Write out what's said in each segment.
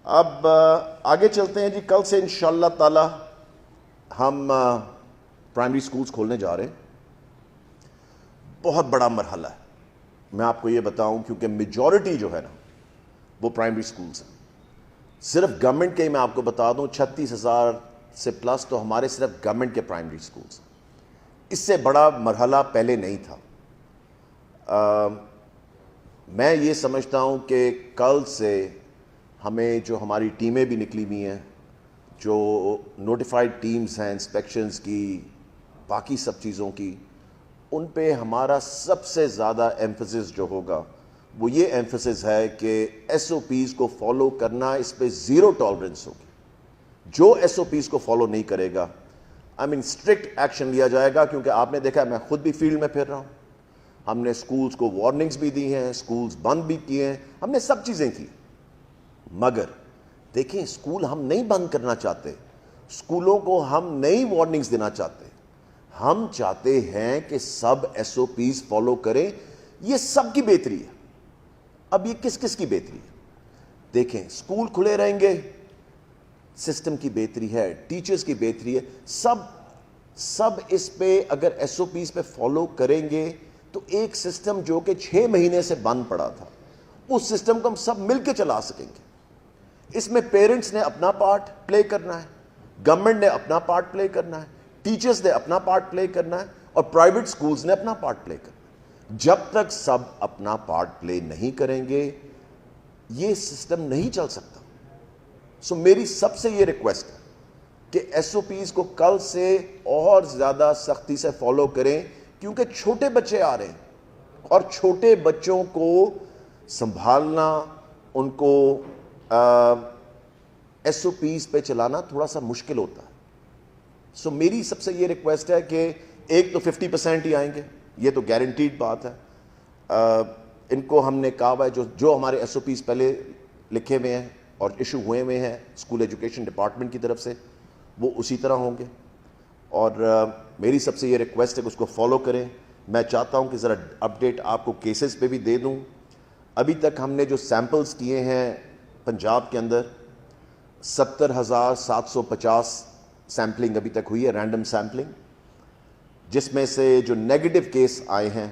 اب آگے چلتے ہیں جی. کل سے انشاءاللہ تعالی ہم پرائمری سکولز کھولنے جا رہے ہیں. بہت بڑا مرحلہ ہے, میں آپ کو یہ بتاؤں, کیونکہ میجورٹی جو ہے نا وہ پرائمری سکولز ہیں. صرف گورنمنٹ کے ہی میں آپ کو بتا دوں 36,000 سے پلس تو ہمارے صرف گورنمنٹ کے پرائمری سکولز ہیں. اس سے بڑا مرحلہ پہلے نہیں تھا. میں یہ سمجھتا ہوں کہ کل سے ہمیں جو ہماری ٹیمیں بھی نکلی ہوئی ہیں, جو نوٹیفائڈ ٹیمز ہیں انسپیکشنز کی, باقی سب چیزوں کی, ان پہ ہمارا سب سے زیادہ ایمفسس جو ہوگا وہ یہ ایمفسس ہے کہ ایس او پیز کو فالو کرنا, اس پہ زیرو ٹالرنس ہوگی. جو ایس او پیز کو فالو نہیں کرے گا اسٹرکٹ ایکشن لیا جائے گا. کیونکہ آپ نے دیکھا, میں خود بھی فیلڈ میں پھر رہا ہوں, ہم نے سکولز کو وارننگز بھی دی ہیں, سکولز بند بھی کیے ہیں, ہم نے سب چیزیں کی. مگر دیکھیں, سکول ہم نہیں بند کرنا چاہتے, سکولوں کو ہم نئی وارننگز دینا چاہتے. ہم چاہتے ہیں کہ سب ایس او پیز فالو کریں. یہ سب کی بہتری ہے. اب یہ کس کس کی بہتری ہے؟ دیکھیں, سکول کھلے رہیں گے, سسٹم کی بہتری ہے, ٹیچرز کی بہتری ہے. سب اس پہ اگر ایس او پیز پہ فالو کریں گے تو ایک سسٹم جو کہ 6 مہینے سے بند پڑا تھا, اس سسٹم کو ہم سب مل کے چلا سکیں گے. اس میں پیرنٹس نے اپنا پارٹ پلے کرنا ہے, گورنمنٹ نے اپنا پارٹ پلے کرنا ہے, ٹیچرز نے اپنا پارٹ پلے کرنا ہے, اور پرائیویٹ سکولز نے اپنا پارٹ پلے کرنا ہے. جب تک سب اپنا پارٹ پلے نہیں کریں گے یہ سسٹم نہیں چل سکتا. سو میری سب سے یہ ریکویسٹ ہے کہ ایس او پیز کو کل سے اور زیادہ سختی سے فالو کریں, کیونکہ چھوٹے بچے آ رہے ہیں اور چھوٹے بچوں کو سنبھالنا, ان کو ایس او پیز پہ چلانا تھوڑا سا مشکل ہوتا ہے. سو میری سب سے یہ ریکویسٹ ہے کہ ایک تو 50% ہی آئیں گے, یہ تو گارنٹیڈ بات ہے. ان کو ہم نے کہا ہوا ہے جو ہمارے ایس او پیز پہلے لکھے ہوئے ہیں اور ایشو ہوئے ہوئے ہیں اسکول ایجوکیشن ڈپارٹمنٹ کی طرف سے, وہ اسی طرح ہوں گے. اور میری سب سے یہ ریکویسٹ ہے کہ اس کو فالو کریں. میں چاہتا ہوں کہ ذرا اپڈیٹ آپ کو کیسز پہ بھی دے دوں. ابھی تک ہم نے جو سیمپلز کیے ہیں پنجاب کے اندر 70,750 سیمپلنگ ابھی تک ہوئی ہے, رینڈم سیمپلنگ, جس میں سے جو نیگیٹو کیس آئے ہیں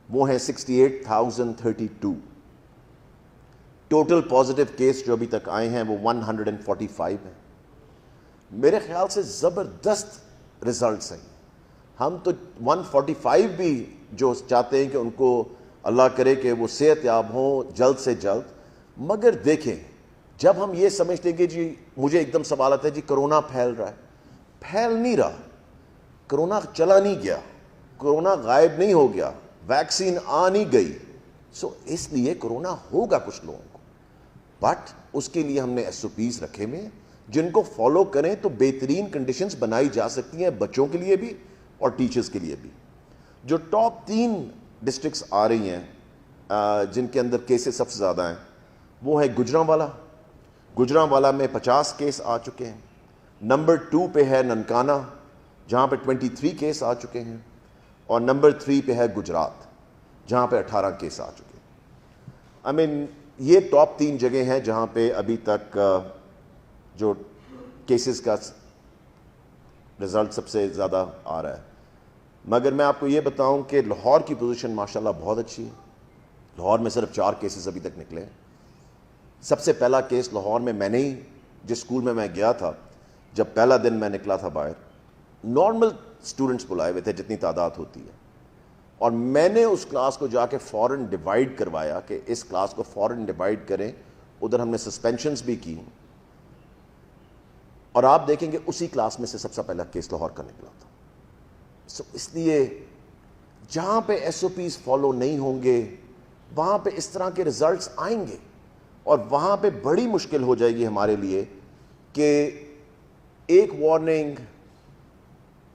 وہ ہیں 68,032. ٹوٹل پازیٹیو کیس جو ابھی تک آئے ہیں وہ 145 ہیں. میرے خیال سے زبردست رزلٹس ہیں. ہم تو 145 بھی جو چاہتے ہیں کہ ان کو اللہ کرے کہ وہ صحت یاب ہوں جلد سے جلد. مگر دیکھیں, جب ہم یہ سمجھتے ہیں کہ جی مجھے ایک دم سوال آتا ہے جی کرونا پھیل رہا ہے, پھیل نہیں رہا. کرونا چلا نہیں گیا, کرونا غائب نہیں ہو گیا, ویکسین آ نہیں گئی. سو اس لیے کرونا ہوگا کچھ لوگوں کو, بٹ اس کے لیے ہم نے ایس او پیز رکھے ہوئے ہیں جن کو فالو کریں تو بہترین کنڈیشنز بنائی جا سکتی ہیں, بچوں کے لیے بھی اور ٹیچرز کے لیے بھی. جو ٹاپ 3 ڈسٹرکٹس آ رہی ہیں جن کے اندر کیسز سب سے زیادہ ہیں وہ ہے گجرانوالا. گجرانوالا میں 50 کیس آ چکے ہیں. نمبر 2 پہ ہے ننکانہ جہاں پہ 23 کیس آ چکے ہیں, اور نمبر 3 پہ ہے گجرات جہاں پہ 18 کیس آ چکے ہیں. یہ ٹاپ 3 جگہ ہیں جہاں پہ ابھی تک جو کیسز کا رزلٹ سب سے زیادہ آ رہا ہے. مگر میں آپ کو یہ بتاؤں کہ لاہور کی پوزیشن ماشاءاللہ بہت اچھی ہے. لاہور میں صرف 4 کیسز ابھی تک نکلے ہیں. سب سے پہلا کیس لاہور میں نے ہی, جس اسکول میں گیا تھا, جب پہلا دن میں نکلا تھا باہر, نارمل اسٹوڈنٹس بلائے ہوئے تھے جتنی تعداد ہوتی ہے, اور میں نے اس کلاس کو جا کے فوراً ڈیوائڈ کروایا کہ اس کلاس کو فوراً ڈیوائڈ کریں. ادھر ہم نے سسپینشنز بھی کی, اور آپ دیکھیں گے اسی کلاس میں سے سب سے پہلا کیس لاہور کا نکلا تھا. سو اس لیے جہاں پہ ایس او پیز فالو نہیں ہوں گے وہاں پہ اس طرح کے رزلٹس آئیں گے, اور وہاں پہ بڑی مشکل ہو جائے گی ہمارے لیے کہ ایک وارننگ,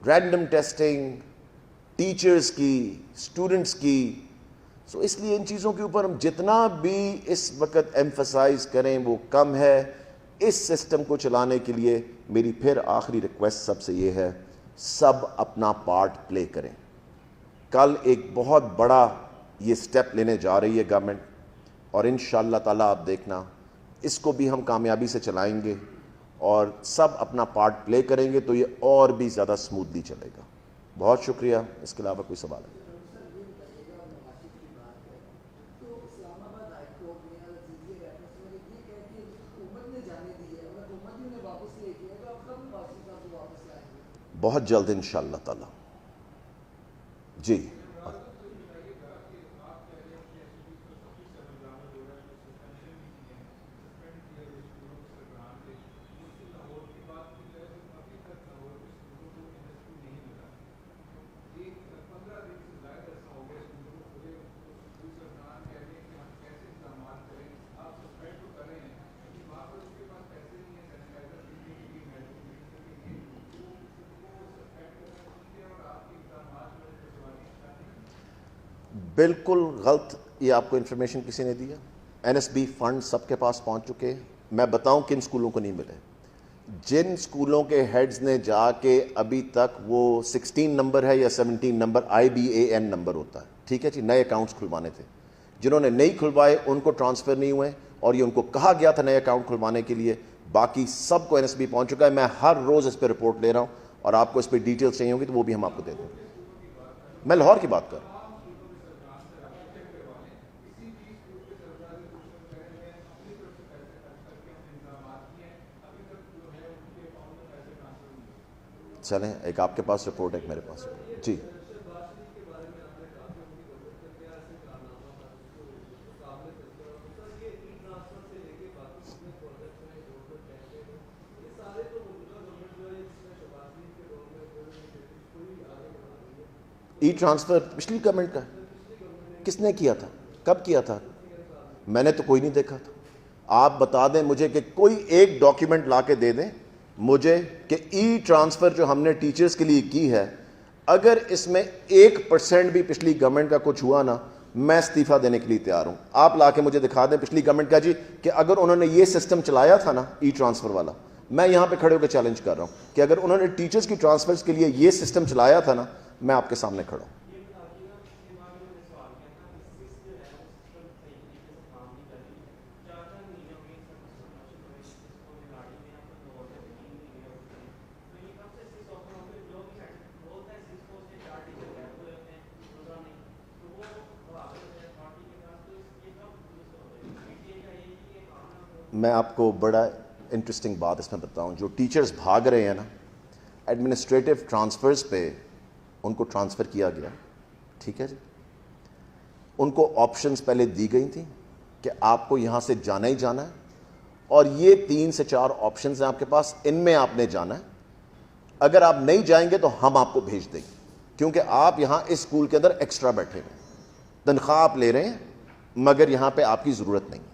رینڈم ٹیسٹنگ, ٹیچرز کی, اسٹوڈنٹس کی. سو اس لیے ان چیزوں کے اوپر ہم جتنا بھی اس وقت ایمفسائز کریں وہ کم ہے. اس سسٹم کو چلانے کے لیے میری پھر آخری ریکویسٹ سب سے یہ ہے, سب اپنا پارٹ پلے کریں. کل ایک بہت بڑا یہ سٹیپ لینے جا رہی ہے گورنمنٹ, اور انشاءاللہ تعالیٰ آپ دیکھنا اس کو بھی ہم کامیابی سے چلائیں گے اور سب اپنا پارٹ پلے کریں گے تو یہ اور بھی زیادہ سموتھلی چلے گا. بہت شکریہ. اس کے علاوہ کوئی سوال ہے؟ بہت جلد انشاءاللہ تعالی. جی بالکل غلط یہ آپ کو انفارمیشن کسی نے دیا. این ایس بی فنڈ سب کے پاس پہنچ چکے. میں بتاؤں کن اسکولوں کو نہیں ملے. جن اسکولوں کے ہیڈز نے جا کے ابھی تک وہ 16 نمبر ہے یا 17 نمبر IBAN نمبر ہوتا ہے, ٹھیک ہے جی, نئے اکاؤنٹس کھلوانے تھے, جنہوں نے نہیں کھلوائے ان کو ٹرانسفر نہیں ہوئے اور یہ ان کو کہا گیا تھا نئے اکاؤنٹ کھلوانے کے لیے. باقی سب کو NSB پہنچ چکا ہے. میں ہر روز اس پہ رپورٹ لے رہا ہوں اور آپ کو اس پہ ڈیٹیلز چاہیے ہوگی تو وہ بھی ہم آپ کو دے دیں گے. میں لاہور کی بات کر رہا ہوں. چلیں, ایک آپ کے پاس رپورٹ ہے, ایک میرے پاس. جی ای ٹرانسفر پچھلی گورنمنٹ کا ہے. کس نے کیا تھا, کب کیا تھا؟ میں نے تو کوئی نہیں دیکھا تھا. آپ بتا دیں مجھے کہ کوئی ایک ڈاکیومنٹ لا کے دے دیں مجھے کہ ای ٹرانسفر جو ہم نے ٹیچرز کے لیے کی ہے, اگر اس میں 1% بھی پچھلی گورنمنٹ کا کچھ ہوا نا, میں استعفیٰ دینے کے لیے تیار ہوں. آپ لا کے مجھے دکھا دیں پچھلی گورنمنٹ کا جی کہ اگر انہوں نے یہ سسٹم چلایا تھا نا ای ٹرانسفر والا. میں یہاں پہ کھڑے ہو کے چیلنج کر رہا ہوں کہ اگر انہوں نے ٹیچرز کی ٹرانسفرز کے لیے یہ سسٹم چلایا تھا نا, میں آپ کے سامنے کھڑا ہوں. میں آپ کو بڑا انٹرسٹنگ بات اس میں بتاؤں. جو ٹیچرز بھاگ رہے ہیں نا ایڈمنسٹریٹو ٹرانسفرز پہ, ان کو ٹرانسفر کیا گیا, ٹھیک ہے جی. ان کو آپشنز پہلے دی گئی تھیں کہ آپ کو یہاں سے جانا ہی جانا ہے, اور یہ 3 سے 4 آپشنز ہیں آپ کے پاس, ان میں آپ نے جانا ہے. اگر آپ نہیں جائیں گے تو ہم آپ کو بھیج دیں گے, کیونکہ آپ یہاں اس اسکول کے اندر ایکسٹرا بیٹھے ہوئے ہیں, تنخواہ آپ لے رہے ہیں مگر یہاں پہ آپ کی ضرورت نہیں.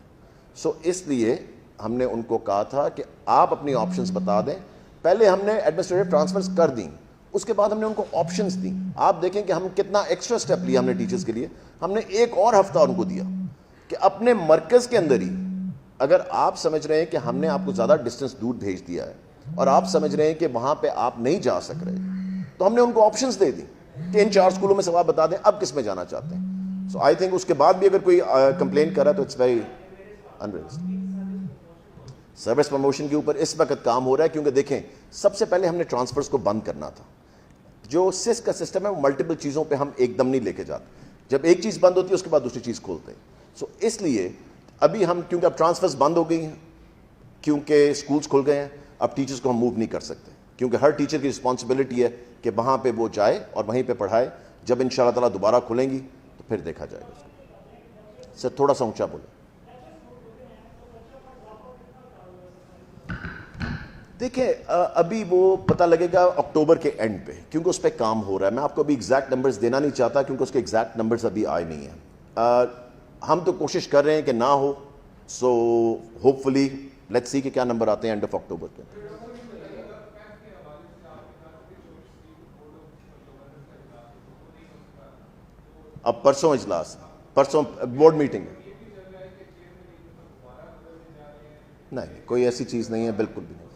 سو اس لیے ہم نے ان کو کہا تھا کہ آپ اپنی آپشنز بتا دیں. پہلے ہم نے ایڈمنسٹریٹو ٹرانسفرز کر دیں, اس کے بعد ہم نے ان کو آپشنز دیں. آپ دیکھیں کہ ہم کتنا ایکسٹرا سٹیپ لیا ہم نے ٹیچرز کے لیے. ہم نے ایک اور ہفتہ ان کو دیا کہ اپنے مرکز کے اندر ہی, اگر آپ سمجھ رہے ہیں کہ ہم نے آپ کو زیادہ ڈسٹینس دور بھیج دیا ہے اور آپ سمجھ رہے ہیں کہ وہاں پہ آپ نہیں جا سک رہے, تو ہم نے ان کو آپشنز دے دی کہ ان 4 اسکولوں میں سے آپ بتا دیں اب کس میں جانا چاہتے ہیں. سو آئی تھنک اس کے بعد بھی اگر کوئی کمپلین کر رہا ہے تو it's very unrealistic. Service promotion کے اوپر اس وقت کام ہو رہا ہے, کیونکہ دیکھیں سب سے پہلے ہم نے ٹرانسفرز کو بند کرنا تھا. جو سس کا سسٹم ہے وہ ملٹیپل چیزوں پہ ہم ایک دم نہیں لے کے جاتے. جب ایک چیز بند ہوتی ہے اس کے بعد دوسری چیز کھولتے ہیں. سو اس لیے ابھی ہم, کیونکہ اب ٹرانسفرز بند ہو گئی ہیں, کیونکہ اسکولز کھل گئے ہیں, اب ٹیچرز کو ہم موو نہیں کر سکتے, کیونکہ ہر ٹیچر کی رسپانسبلٹی ہے کہ وہاں پہ وہ جائے اور وہیں پہ پڑھائے. جب ان شاء اللہ تعالیٰ دوبارہ کھلیں گی تو پھر دیکھا جائے گا. سر تھوڑا سا اونچا بولے. دیکھیں ابھی وہ پتہ لگے گا اکتوبر کے اینڈ پہ, کیونکہ اس پہ کام ہو رہا ہے. میں آپ کو ابھی ایگزیکٹ نمبرز دینا نہیں چاہتا کیونکہ اس کے ایگزیکٹ نمبرز ابھی آئے نہیں ہیں. ہم تو کوشش کر رہے ہیں کہ نہ ہو. So hope fully let's see کہ کیا نمبر آتے ہیں اینڈ آف اکتوبر پہ. اب پرسوں اجلاس, پرسوں بورڈ میٹنگ ہے. نہیں کوئی ایسی چیز نہیں ہے, بالکل بھی نہیں.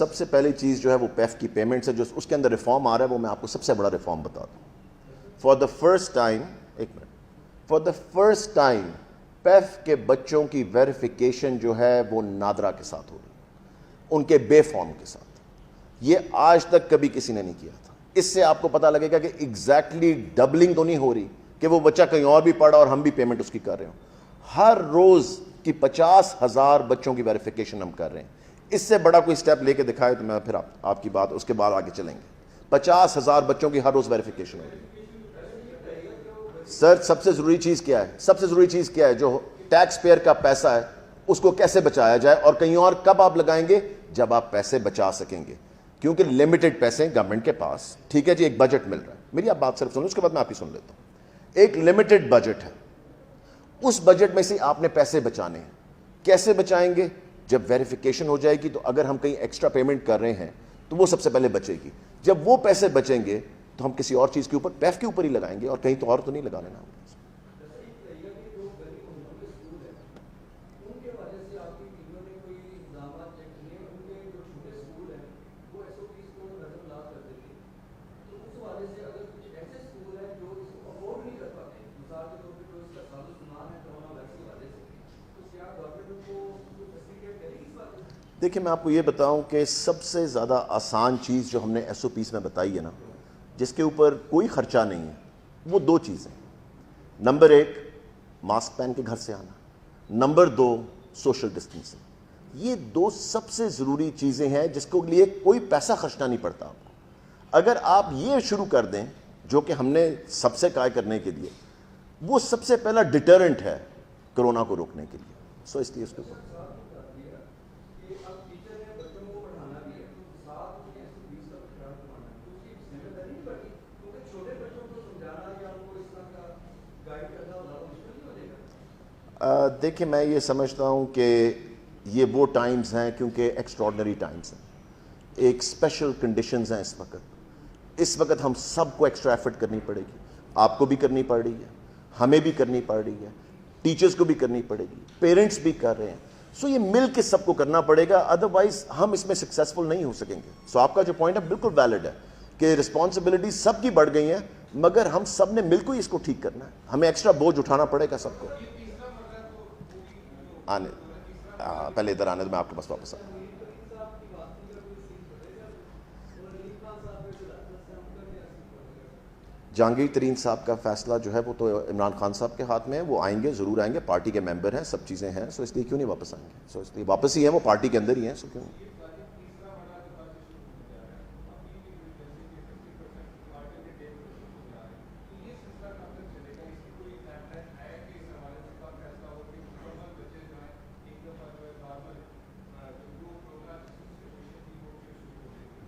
سب سے پہلی چیز جو ہے وہ پیف کی پیمنٹ سے جو اس کے اندر ریفارم آ رہا ہے وہ میں آپ کو سب سے بڑا ریفارم بتا دوں. فار دا فرسٹ ٹائم پیف کے بچوں کی ویریفیکیشن جو ہے وہ نادرا کے ساتھ ہو رہی ہے, ان کے بے فارم کے ساتھ. یہ آج تک کبھی کسی نے نہیں کیا تھا. اس سے آپ کو پتہ لگے گا کہ ایگزیکٹلی ڈبلنگ تو نہیں ہو رہی کہ وہ بچہ کہیں اور بھی پڑھا اور ہم بھی پیمنٹ اس کی کر رہے ہوں. ہر روز کی 50,000 بچوں کی ویریفیکیشن ہم کر رہے ہیں. اس سے بڑا کوئی سٹیپ لے کے دکھائے تو میں پھر آپ کی بات اس کے بعد آگے چلیں گے. 50,000 بچوں کی ہر روز ویریفیکیشن ہو رہی ہے. سر سب سے ضروری چیز کیا ہے؟ سب سے ضروری چیز کیا ہے؟ جو ٹیکس پیئر کا پیسہ ہے اس کو کیسے بچایا جائے, اور کہیں اور کب آپ لگائیں گے جب آپ پیسے بچا سکیں گے, کیونکہ لمیٹڈ پیسے گورنمنٹ کے پاس. ٹھیک ہے جی, ایک بجٹ مل رہا ہے, میری آپ بات صرف سنیں اس کے بعد میں آپ کی سن لیتا ہوں. ایک لمیٹڈ بجٹ ہے, اس بجٹ میں سے آپ نے پیسے بچانے ہیں. کیسے بچائیں گے؟ جب ویریفیکیشن ہو جائے گی تو اگر ہم کہیں ایکسٹرا پیمنٹ کر رہے ہیں تو وہ سب سے پہلے بچے گی. جب وہ پیسے بچیں گے تو ہم کسی اور چیز کے اوپر, پیف کے اوپر ہی لگائیں گے, اور کہیں تو اور تو نہیں لگانے نا. دیکھیں میں آپ کو یہ بتاؤں کہ سب سے زیادہ آسان چیز جو ہم نے ایس او پیز میں بتائی ہے نا, جس کے اوپر کوئی خرچہ نہیں ہے, وہ دو چیزیں. نمبر 1 ماسک پہن کے گھر سے آنا, نمبر 2 سوشل ڈسٹینسنگ. یہ دو سب سے ضروری چیزیں ہیں جس کے لیے کوئی پیسہ خرچنا نہیں پڑتا آپ کو. اگر آپ یہ شروع کر دیں جو کہ ہم نے سب سے کہا کرنے کے لیے, وہ سب سے پہلا ڈیٹرنٹ ہے کرونا کو روکنے کے لیے. سو اس لیے اس کے اوپر دیکھیں میں یہ سمجھتا ہوں کہ یہ وہ ٹائمز ہیں کیونکہ ایکسٹراڈنری ٹائمز ہیں, ایک اسپیشل کنڈیشنز ہیں اس وقت. اس وقت ہم سب کو ایکسٹرا ایفرٹ کرنی پڑے گی. آپ کو بھی کرنی پڑ رہی ہے, ہمیں بھی کرنی پڑ رہی ہے, ٹیچرز کو بھی کرنی پڑے گی, پیرنٹس بھی کر رہے ہیں. سو یہ مل کے سب کو کرنا پڑے گا, ادروائز ہم اس میں سکسیزفل نہیں ہو سکیں گے. سو آپ کا جو پوائنٹ ہے بالکل ویلڈ ہے کہ رسپانسبلٹی سب کی بڑھ گئی ہیں, مگر ہم سب نے مل کے ہی اس کو ٹھیک کرنا ہے. ہمیں ایکسٹرا بوجھ اٹھانا پڑے گا سب کو. پہلے ادھر آنے تو میں آپ کے پاس واپس آؤں. جہانگیر ترین صاحب کا فیصلہ جو ہے وہ تو عمران خان صاحب کے ہاتھ میں ہے. وہ آئیں گے, ضرور آئیں گے, پارٹی کے ممبر ہیں, سب چیزیں ہیں. سو اس لیے کیوں نہیں واپس آئیں گے؟ سو اس لیے واپس ہی ہیں, وہ پارٹی کے اندر ہی ہیں. سو کیوں نہیں؟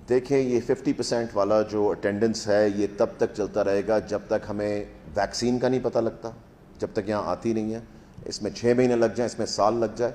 دیکھیں یہ 50% والا جو اٹینڈنس ہے یہ تب تک چلتا رہے گا جب تک ہمیں ویکسین کا نہیں پتہ لگتا, جب تک یہاں آتی نہیں ہے. اس میں 6 مہینے لگ جائیں, اس میں سال لگ جائے.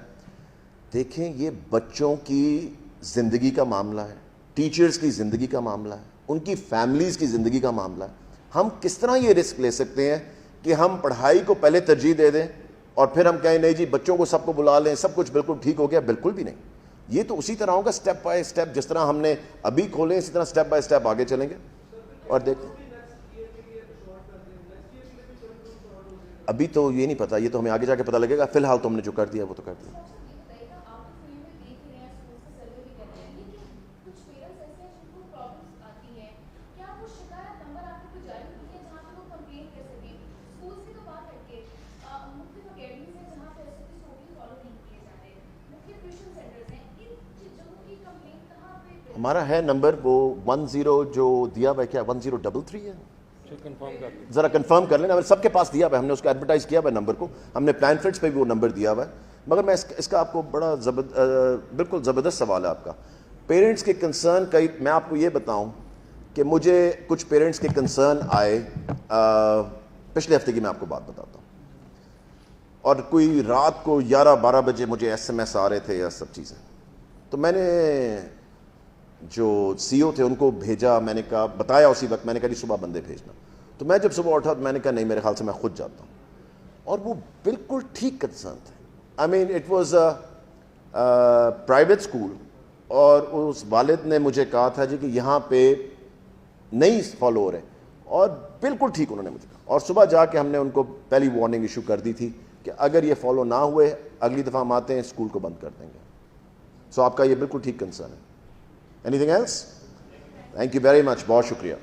دیکھیں یہ بچوں کی زندگی کا معاملہ ہے, ٹیچرز کی زندگی کا معاملہ ہے, ان کی فیملیز کی زندگی کا معاملہ ہے. ہم کس طرح یہ رسک لے سکتے ہیں کہ ہم پڑھائی کو پہلے ترجیح دے دیں اور پھر ہم کہیں نہیں جی بچوں کو سب کو بلا لیں, سب کچھ بالکل ٹھیک ہو گیا؟ بالکل بھی نہیں. یہ تو اسی طرح ہوگا سٹیپ بائی سٹیپ, جس طرح ہم نے ابھی کھولے اسی طرح سٹیپ بائی سٹیپ آگے چلیں گے. اور دیکھیں ابھی تو یہ نہیں پتا, یہ تو ہمیں آگے جا کے پتہ لگے گا. فی الحال تو ہم نے جو کر دیا وہ تو کر دیا. ہمارا ہے نمبر وہ 10 جو دیا ہوا ہے, کیا 1033 ہے؟ ذرا کنفرم کر لینا. سب کے پاس دیا ہوا ہے, ہم نے اس کو ایڈورٹائز کیا ہوا ہے نمبر کو, ہم نے پلان فلٹس پہ بھی وہ نمبر دیا ہوا ہے. مگر میں اس کا آپ کو بڑا بالکل زبردست سوال ہے آپ کا. پیرنٹس کے کنسرن کا میں آپ کو یہ بتاؤں کہ مجھے کچھ پیرنٹس کے کنسرن آئے پچھلے ہفتے کی, میں آپ کو بات بتاتا ہوں. اور کوئی رات کو 11-12 بجے مجھے SMS آ رہے تھے یا سب چیزیں. تو میں نے جو سی او تھے ان کو بھیجا, میں نے کہا بتایا اسی وقت, میں نے کہا جی صبح بندے بھیجنا. تو میں جب صبح اٹھا تو میں نے کہا نہیں میرے خیال سے میں خود جاتا ہوں. اور وہ بالکل ٹھیک کنسرن تھے. I mean it was a private school اور اس والد نے مجھے کہا تھا جی کہ یہاں پہ نہیں فالو ہو رہے, اور بالکل ٹھیک انہوں نے مجھے کہا, اور صبح جا کے ہم نے ان کو پہلی وارننگ ایشو کر دی تھی کہ اگر یہ فالو نہ ہوئے اگلی دفعہ ہم آتے ہیں اسکول کو بند کر دیں گے. سو آپ کا یہ بالکل ٹھیک کنسرن ہے. Anything else? Thank you very much, بہت شکریہ.